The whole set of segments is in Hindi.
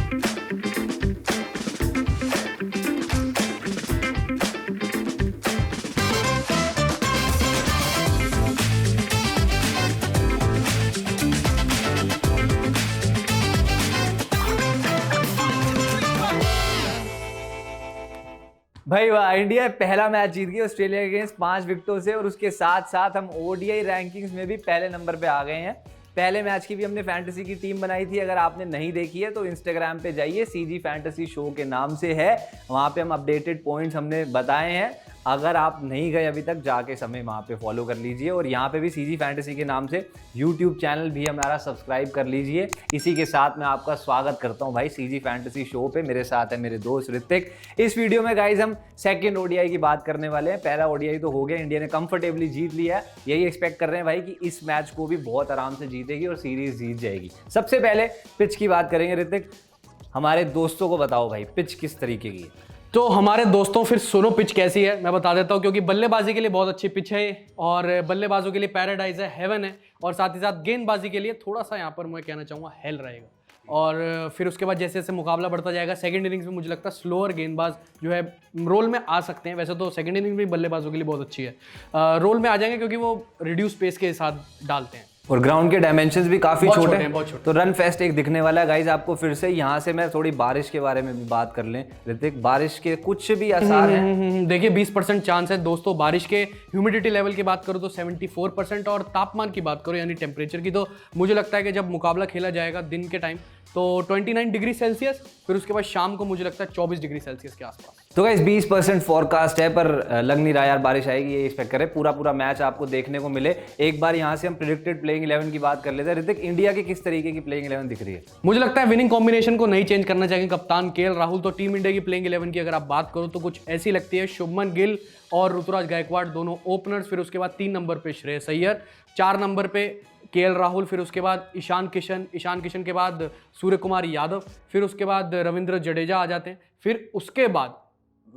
भाई वाह, इंडिया पहला मैच जीत गई ऑस्ट्रेलिया के अगेंस्ट 5 विकेटों से और उसके साथ साथ हम ओडीआई रैंकिंग्स में भी पहले नंबर पे आ गए हैं। पहले मैच की भी हमने फैंटेसी की टीम बनाई थी, अगर आपने नहीं देखी है तो इंस्टाग्राम पे जाइए, सीजी फैंटेसी शो के नाम से है, वहाँ पे हम अपडेटेड पॉइंट्स हमने बताए हैं। अगर आप नहीं गए अभी तक, जाके समय वहाँ पे फॉलो कर लीजिए और यहाँ पे भी सीजी फैंटेसी के नाम से यूट्यूब चैनल भी हमारा सब्सक्राइब कर लीजिए। इसी के साथ मैं आपका स्वागत करता हूँ भाई सीजी फैंटेसी शो पे। मेरे साथ है मेरे दोस्त ऋतिक। इस वीडियो में गाइज हम सेकंड ओडीआई की बात करने वाले हैं। पहला ओडीआई तो हो गया, इंडिया ने कंफर्टेबली जीत लिया है। यही एक्सपेक्ट कर रहे हैं भाई कि इस मैच को भी बहुत आराम से जीतेगी और सीरीज जीत जाएगी। सबसे पहले पिच की बात करेंगे ऋतिक। हमारे दोस्तों को बताओ भाई, पिच किस तरीके की है? तो हमारे दोस्तों फिर सुनो पिच कैसी है, मैं बता देता हूँ। क्योंकि बल्लेबाजी के लिए बहुत अच्छी पिच है और बल्लेबाजों के लिए पैराडाइज है, हेवन है, और साथ ही साथ गेंदबाजी के लिए थोड़ा सा यहाँ पर मैं कहना चाहूँगा हेल रहेगा। और फिर उसके बाद जैसे जैसे मुकाबला बढ़ता जाएगा, सेकंड इनिंग्स में मुझे लगता है स्लोअर गेंदबाज जो है रोल में आ सकते हैं। वैसे तो सेकंड इनिंग्स भी बल्लेबाजों के लिए बहुत अच्छी है, रोल में आ जाएंगे क्योंकि वो रिड्यूस पेस के साथ डालते हैं और ग्राउंड के डायमेंशंस भी काफी छोटे हैं, बहुत छोटे। तो रन फेस्ट एक दिखने वाला है गाइज आपको। फिर से यहाँ से मैं थोड़ी बारिश के बारे में भी बात कर लें ऋतिक। बारिश के कुछ भी आसार हैं? देखिए 20% चांस है दोस्तों बारिश के। ह्यूमिडिटी लेवल की बात करो तो 74%, और तापमान की बात करो यानी टेम्परेचर की, तो मुझे लगता है कि जब मुकाबला खेला जाएगा दिन के टाइम तो 29 डिग्री सेल्सियस, फिर उसके बाद शाम को मुझे लगता है 24 डिग्री सेल्सियस के आसपास। तो गाइस 20% फोरकास्ट है, पर लग नहीं रहा यार बारिश आएगी, ये एक्सपेक्ट करें। पूरा मैच आपको देखने को मिले। एक बार यहाँ से हम प्रेडिक्टेड प्लेइंग 11 की बात कर लेते हैं। ऋतिक, इंडिया की किस तरीके की प्लेइंग 11 दिख रही है? मुझे लगता है विनिंग कॉम्बिनेशन को नहीं चेंज करना चाहिए कप्तान केएल राहुल। तो टीम इंडिया की प्लेइंग 11 की अगर आप बात करो तो कुछ ऐसी लगती है। शुभमन गिल और ऋतुराज गायकवाड़ दोनों ओपनर्स, फिर उसके बाद 3 नंबर पे श्रेयस अय्यर, 4 नंबर पे केएल राहुल, फिर उसके बाद ईशान किशन के बाद सूर्य कुमार यादव, फिर उसके बाद रविंद्र जडेजा आ जाते हैं, फिर उसके बाद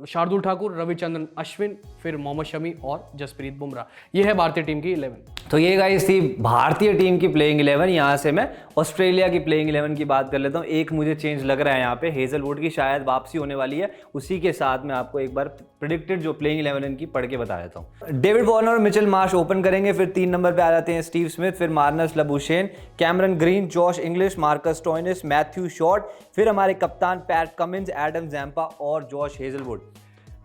शार्दुल ठाकुर, रविचंद्रन अश्विन, फिर मोहम्मद शमी और जसप्रीत बुमराह। ये है भारतीय टीम की 11। तो ये गाइस थी भारतीय टीम की प्लेइंग 11। यहाँ से मैं ऑस्ट्रेलिया की प्लेइंग 11 की बात कर लेता हूँ। एक मुझे चेंज लग रहा है यहाँ पे, हेजलवुड की शायद वापसी होने वाली है। उसी के साथ मैं आपको एक बार प्रेडिक्टेड जो प्लेइंग 11 इनकी पढ़ के बता देता हूँ। डेविड वार्नर और मिचेल मार्श ओपन करेंगे, फिर 3 नंबर पे आ जाते हैं स्टीव स्मिथ, फिर Marnus Labuschagne, Cameron green, Josh Inglis, Marcus Stoinis, Matthew short, फिर हमारे कप्तान पैट कमिंस, एडम जैम्पा और जॉश हेजलवुड।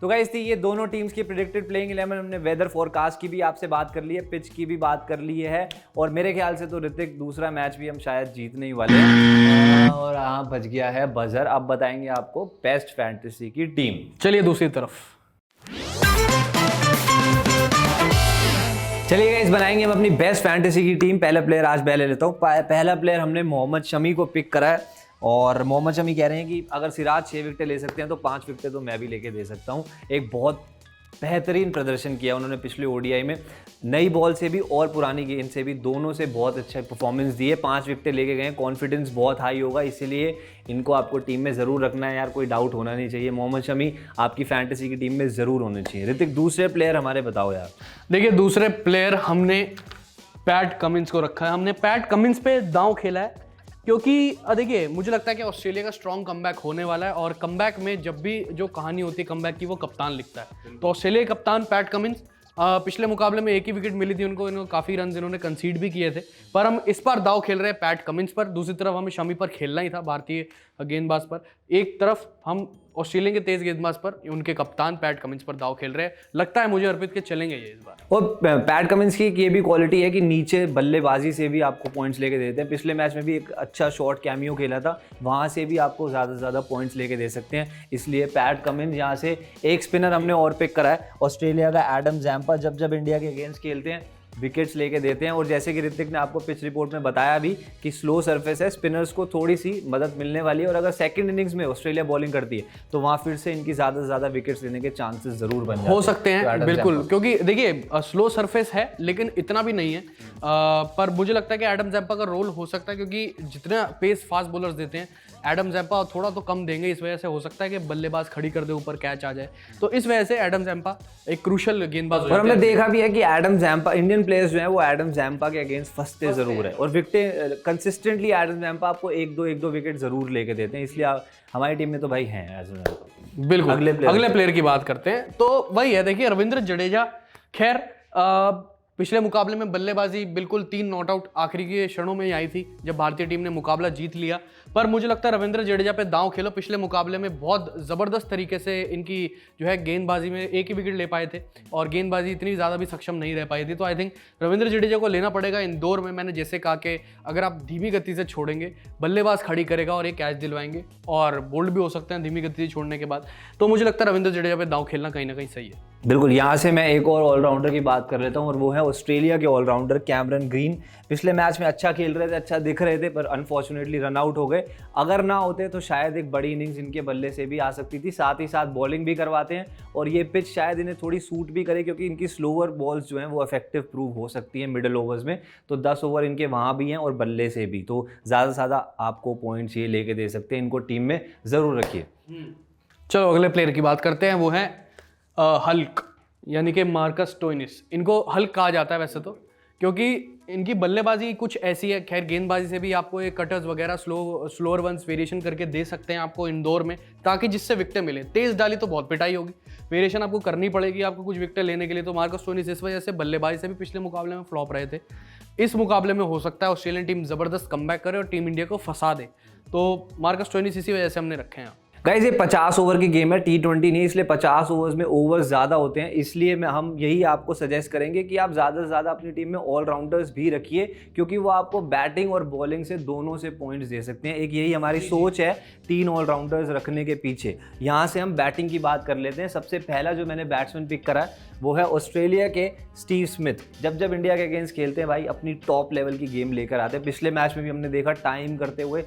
तो गाइस थी ये दोनों टीम्स की प्रेडिक्टेड प्लेइंग 11। हमने वेदर फोरकास्ट की भी आपसे बात कर ली है, पिच की भी बात कर ली है, और मेरे ख्याल से तो ऋतिक दूसरा मैच भी हम शायद जीतने ही वाले हैं। और हाँ, बज गया है बजर। अब बताएंगे आपको बेस्ट फैंटेसी की टीम। चलिए दूसरी तरफ चलिए गाइस, बनाएंगे हम अपनी बेस्ट फैंटेसी की टीम। पहला प्लेयर आज मैं ले लेता हूँ। पहला प्लेयर हमने मोहम्मद शमी को पिक करा है, और मोहम्मद शमी कह रहे हैं कि अगर सिराज 6 विकेटें ले सकते हैं तो 5 विकेटें तो मैं भी लेके दे सकता हूं। एक बहुत बेहतरीन प्रदर्शन किया उन्होंने पिछले ओडीआई में, नई बॉल से भी और पुरानी गेंद से भी, दोनों से बहुत अच्छा परफॉर्मेंस दिए। 5 विकेटें लेके गए, कॉन्फिडेंस बहुत हाई होगा, इसीलिए इनको आपको टीम में ज़रूर रखना है यार, कोई डाउट होना नहीं चाहिए। मोहम्मद शमी आपकी फैंटेसी की टीम में ज़रूर होने चाहिए। ऋतिक, दूसरे प्लेयर हमारे बताओ यार। देखिए दूसरे प्लेयर हमने पैट कमिंस को रखा है। हमने पैट कमिंस पे दांव खेला है क्योंकि देखिए मुझे लगता है कि ऑस्ट्रेलिया का स्ट्रॉन्ग कमबैक होने वाला है, और कमबैक में जब भी जो कहानी होती है कमबैक की वो कप्तान लिखता है। तो ऑस्ट्रेलिया के कप्तान पैट कमिंस, पिछले मुकाबले में 1 ही विकेट मिली थी उनको काफ़ी रन इन्होंने कंसीड भी किए थे, पर हम इस बार दाव खेल रहे हैं पैट कमिंस पर। दूसरी तरफ हमें शमी पर खेलना ही था, भारतीय गेंदबाज पर। एक तरफ हम ऑस्ट्रेलिया के तेज गेंदबाज पर, उनके कप्तान पैट कमिंस पर दाव खेल रहे हैं। लगता है मुझे अर्पित के चलेंगे ये इस बार। और पैट कमिंस की ये भी क्वालिटी है कि नीचे बल्लेबाजी से भी आपको पॉइंट्स लेके देते हैं। पिछले मैच में भी एक अच्छा शॉर्ट कैमियो खेला था, वहाँ से भी आपको ज़्यादा से ज़्यादा पॉइंट्स लेके दे सकते हैं। इसलिए पैट कमिंस यहाँ से। एक स्पिनर हमने और पिक करा है ऑस्ट्रेलिया का, एडम जैम्पा। जब इंडिया के अगेंस्ट खेलते हैं विकेट्स लेके देते हैं, और जैसे कि ऋतिक ने आपको पिच रिपोर्ट में बताया भी कि स्लो सरफेस है, स्पिनर्स को थोड़ी सी मदद मिलने वाली है। और अगर सेकंड इनिंग्स में ऑस्ट्रेलिया बॉलिंग करती है तो वहाँ फिर से इनकी ज़्यादा से ज़्यादा विकेट्स लेने के चांसेस ज़रूर बन जाते हैं, हो सकते हैं। तो बिल्कुल, क्योंकि देखिए स्लो सरफेस है लेकिन इतना भी नहीं है। पर मुझे लगता है कि एडम जैम्पा का रोल हो सकता है, क्योंकि जितना पेस फास्ट बॉलर्स देते हैं एडम जैम्पा थोड़ा तो कम देंगे, इस वजह से हो सकता है कि बल्लेबाज खड़ी कर दे, ऊपर कैच आ जाए, तो इस वजह से एडम जैम्पा एक क्रूशियल गेंदबाज हो और जाते हमने हैं। देखा भी है कि एडम जैम्पा, इंडियन प्लेयर्स जो हैं वो एडम जैम्पा के अगेंस्ट फंसते जरूर है, और विकेटें कंसिस्टेंटली एडम जैम्पा आपको एक दो विकेट जरूर लेके देते हैं, इसलिए हमारी टीम में तो भाई हैं एडम जैम्पा। बिल्कुल, अगले प्लेयर की बात करते हैं तो वही है, देखिए रविंद्र जडेजा, खैर पिछले मुकाबले में बल्लेबाजी बिल्कुल 3 नॉट आउट आखिरी के क्षणों में ही आई थी जब भारतीय टीम ने मुकाबला जीत लिया, पर मुझे लगता है रविंद्र जडेजा पे दांव खेलो। पिछले मुकाबले में बहुत ज़बरदस्त तरीके से इनकी जो है गेंदबाजी में एक ही विकेट ले पाए थे और गेंदबाजी इतनी ज़्यादा भी सक्षम नहीं रह पाई थी, तो आई थिंक रविंद्र जडेजा को लेना पड़ेगा इंदौर में। मैंने जैसे कहा कि अगर आप धीमी गति से छोड़ेंगे, बल्लेबाज खड़ी करेगा और एक कैच दिलवाएंगे और बोल्ड भी हो सकते हैं धीमी गति से छोड़ने के बाद, तो मुझे लगता है रविंद्र जडेजा पे दांव खेलना कहीं ना कहीं सही है। बिल्कुल, यहाँ से मैं एक और ऑलराउंडर की बात कर लेता हूँ, और वो है ऑस्ट्रेलिया के ऑलराउंडर कैमरन ग्रीन। पिछले मैच में अच्छा खेल रहे थे, अच्छा दिख रहे थे, पर अनफॉर्चुनेटली रन आउट हो गए। अगर ना होते तो शायद एक बड़ी इनिंग्स इनके बल्ले से भी आ सकती थी, साथ ही साथ बॉलिंग भी करवाते हैं, और ये पिच शायद इन्हें थोड़ी सूट भी करे, क्योंकि इनकी स्लोअर बॉल्स जो हैं वो इफेक्टिव प्रूव हो सकती हैं मिडिल ओवर्स में। तो 10 ओवर इनके वहाँ भी हैं और बल्ले से भी, तो ज़्यादा से ज़्यादा आपको पॉइंट्स ये लेके दे सकते हैं, इनको टीम में ज़रूर रखिए। चलो अगले प्लेयर की बात करते हैं, वो है हल्क, यानी कि मार्कस स्टोइनिस। इनको हल्क कहा जाता है वैसे तो, क्योंकि इनकी बल्लेबाजी कुछ ऐसी है, खैर गेंदबाजी से भी आपको ये कटर्स वगैरह स्लोअर वंस वेरिएशन करके दे सकते हैं आपको इंदौर में, ताकि जिससे विकेटें मिले। तेज डाली तो बहुत पिटाई होगी, वेरिएशन आपको करनी पड़ेगी आपको कुछ विकेटें लेने के लिए। तो मार्कस स्टोइनिस इस वजह से बल्लेबाजी से भी पिछले मुकाबले में फ्लॉप रहे थे। इस मुकाबले में हो सकता है ऑस्ट्रेलियन टीम जबरदस्त कमबैक करे और टीम इंडिया को फंसा दे, तो मार्कस स्टोइनिस इसी वजह से हमने रखे हैं। गाइस ये 50 ओवर की गेम है, T20 नहीं, इसलिए 50 ओवर्स में ओवर्स ज़्यादा होते हैं, इसलिए हम यही आपको सजेस्ट करेंगे कि आप ज़्यादा से ज़्यादा अपनी टीम में ऑलराउंडर्स भी रखिए, क्योंकि वो आपको बैटिंग और बॉलिंग से दोनों से पॉइंट्स दे सकते हैं। एक यही हमारी सोच है 3 ऑलराउंडर्स रखने के पीछे। यहाँ से हम बैटिंग की बात कर लेते हैं। सबसे पहला जो मैंने बैट्समैन पिक करा है वो है ऑस्ट्रेलिया के स्टीव स्मिथ। जब इंडिया के अगेंस्ट खेलते हैं भाई, अपनी टॉप लेवल की गेम लेकर आते हैं। पिछले मैच में भी हमने देखा टाइम करते हुए,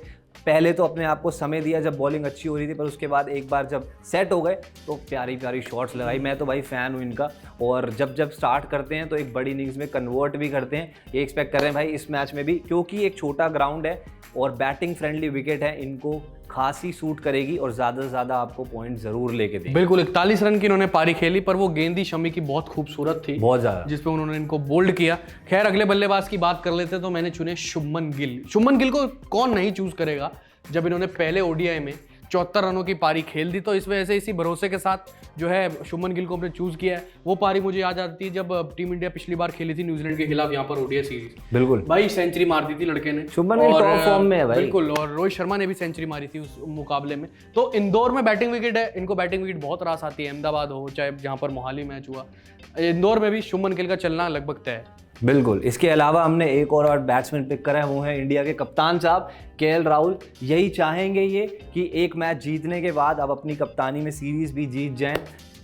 पहले तो अपने आप को समय दिया जब बॉलिंग अच्छी हो रही थी, पर उसके बाद एक बार जब सेट हो गए तो प्यारी प्यारी शॉट्स लगाई। मैं तो भाई फ़ैन हूँ इनका, और जब स्टार्ट करते हैं तो एक बड़ी इनिंग्स में कन्वर्ट भी करते हैं। ये एक्सपेक्ट कर रहे हैं भाई इस मैच में भी, क्योंकि एक छोटा ग्राउंड है और बैटिंग फ्रेंडली विकेट है, इनको खासी सूट करेगी और ज़्यादा से ज़्यादा आपको पॉइंट ज़रूर लेके देंगे। बिल्कुल, 41 रन की इन्होंने पारी खेली, पर वो गेंदी शमी की बहुत खूबसूरत थी, बहुत ज़्यादा, जिसपे उन्होंने इनको बोल्ड किया। खैर अगले बल्लेबाज की बात कर लेते तो मैंने चुने शुभमन गिल। शुभमन गिल को कौन नहीं चूज करेगा जब इन्होंने पहले ओडीआई में 74 रनों की पारी खेल दी, तो इस वजह से इसी भरोसे के साथ जो है शुभमन गिल को हमने चूज किया है। वो पारी मुझे याद आती है जब टीम इंडिया पिछली बार खेली थी न्यूजीलैंड के खिलाफ यहाँ पर ओडीआई सीरीज। बिल्कुल भाई सेंचुरी मार दी थी लड़के ने, शुभमन गिल टॉप फॉर्म में है भाई। बिल्कुल, और रोहित शर्मा ने भी सेंचुरी मारी थी उस मुकाबले में। तो इंदौर में बैटिंग विकेट है, इनको बैटिंग विकेट बहुत रास आती है, अहमदाबाद हो चाहे जहाँ पर मोहाली मैच हुआ, इंदौर में भी शुभमन गिल का चलना लगभग तय है। बिल्कुल, इसके अलावा हमने एक और बैट्समैन पिक करा है, वो है इंडिया के कप्तान साहब केएल राहुल। यही चाहेंगे ये कि एक मैच जीतने के बाद अब अपनी कप्तानी में सीरीज भी जीत जाएं।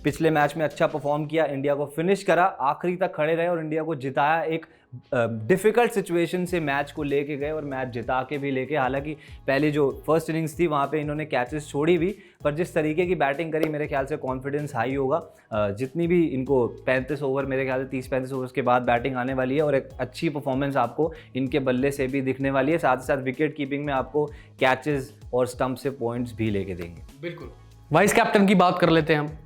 पिछले मैच में अच्छा परफॉर्म किया, इंडिया को फिनिश करा, आखिरी तक खड़े रहे और इंडिया को जिताया। एक डिफ़िकल्ट सिचुएशन से मैच को लेके गए और मैच जिता के भी लेके। हालांकि पहली जो फर्स्ट इनिंग्स थी वहाँ पे इन्होंने कैचेस छोड़ी भी, पर जिस तरीके की बैटिंग करी मेरे ख्याल से कॉन्फिडेंस हाई होगा। जितनी भी इनको 35 ओवर, मेरे ख्याल से 30-35 ओवर्स के बाद बैटिंग आने वाली है, और एक अच्छी परफॉर्मेंस आपको इनके बल्ले से भी दिखने वाली है। साथ ही साथ विकेट कीपिंग में आपको कैचेस और स्टंप से पॉइंट्स भी लेके देंगे। बिल्कुल, वाइस कैप्टन की बात कर लेते हैं हम।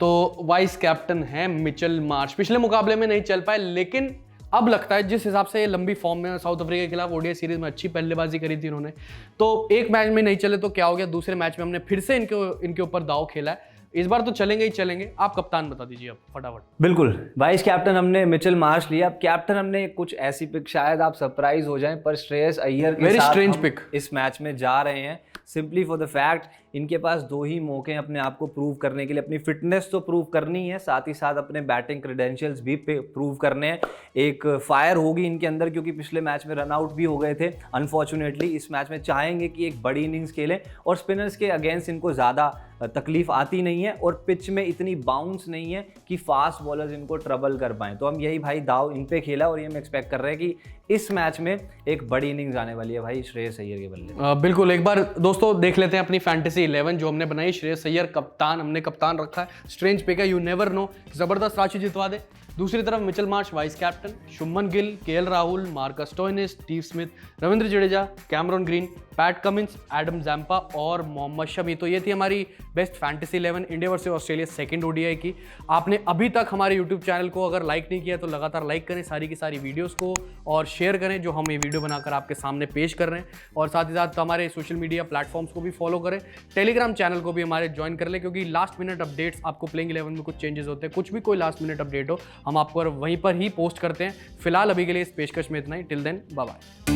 तो वाइस कैप्टन है मिचेल मार्श। पिछले मुकाबले में नहीं चल पाए, लेकिन अब लगता है जिस हिसाब से ये लंबी फॉर्म में साउथ अफ्रीका के खिलाफ ओडीआई सीरीज में अच्छी बल्लेबाजी करी थी उन्होंने, तो एक मैच में नहीं चले तो क्या हो गया, दूसरे मैच में हमने फिर से इनके ऊपर दाव खेला है। इस बार तो चलेंगे ही चलेंगे। आप कप्तान बता दीजिए अब फटाफट। बिल्कुल, वाइस कैप्टन हमने मिचेल मार्श लिया। अब कैप्टन हमने कुछ ऐसी पिक, शायद आप सरप्राइज हो जाएं, पर श्रेयस अय्यर के साथ स्ट्रेंज हम पिक इस मैच में जा रहे हैं, सिंपली फॉर द फैक्ट इनके पास 2 ही मौके हैं अपने आप को प्रूव करने के लिए। अपनी फिटनेस तो प्रूव करनी है, साथ ही साथ अपने बैटिंग क्रेडेंशियल्स भी प्रूव करने हैं। एक फायर होगी इनके अंदर, क्योंकि पिछले मैच में रन आउट भी हो गए थे अनफॉर्चुनेटली। इस मैच में चाहेंगे कि एक बड़ी इनिंग्स खेलें, और स्पिनर्स के अगेंस्ट इनको ज़्यादा तकलीफ आती नहीं है, और पिच में इतनी बाउंस नहीं है कि फास्ट बॉलर्स इनको ट्रबल कर पाएँ। तो हम यही भाई दाव इन पे खेला, और ये हम एक्सपेक्ट कर रहे हैं कि इस मैच में एक बड़ी इनिंग्स आने वाली है भाई श्रेयस अय्यर के बल्ले। बिल्कुल, एक बार दोस्तों देख लेते हैं अपनी फैंटेसी 11 जो हमने बनाई। श्रेयस अय्यर कप्तान, हमने कप्तान रखा है। स्ट्रेंज पिक है, यू नेवर नो, जबरदस्त राशि जितवा दे। दूसरी तरफ Mitchell Marsh vice captain, Shubman Gill, KL Rahul, Marcus Stoinis, Steve Smith, Ravindra Jadeja, Cameron Green, Pat Cummins, Adam Zampa और मोहम्मद शमी। तो ये थी हमारी best fantasy 11 India versus Australia second ODI की। आपने अभी तक हमारे यूट्यूब चैनल को अगर लाइक नहीं किया तो लगातार लाइक करें सारी की सारी वीडियोस को और शेयर करें जो हम ये वीडियो बनाकर आपके सामने पेश कर रहे हैं, और साथ ही साथ हमारे सोशल मीडिया प्लेटफॉर्म्स को भी फॉलो करें, टेलीग्राम चैनल को भी हमारे ज्वाइन कर लें, क्योंकि लास्ट मिनट अपडेट्स आपको प्लेइंग 11 में कुछ चेंजेस होते हैं, कुछ भी कोई लास्ट मिनट अपडेट हो हम आपको वहीं पर ही पोस्ट करते हैं। फिलहाल अभी के लिए इस पेशकश में इतना ही। Till then bye bye.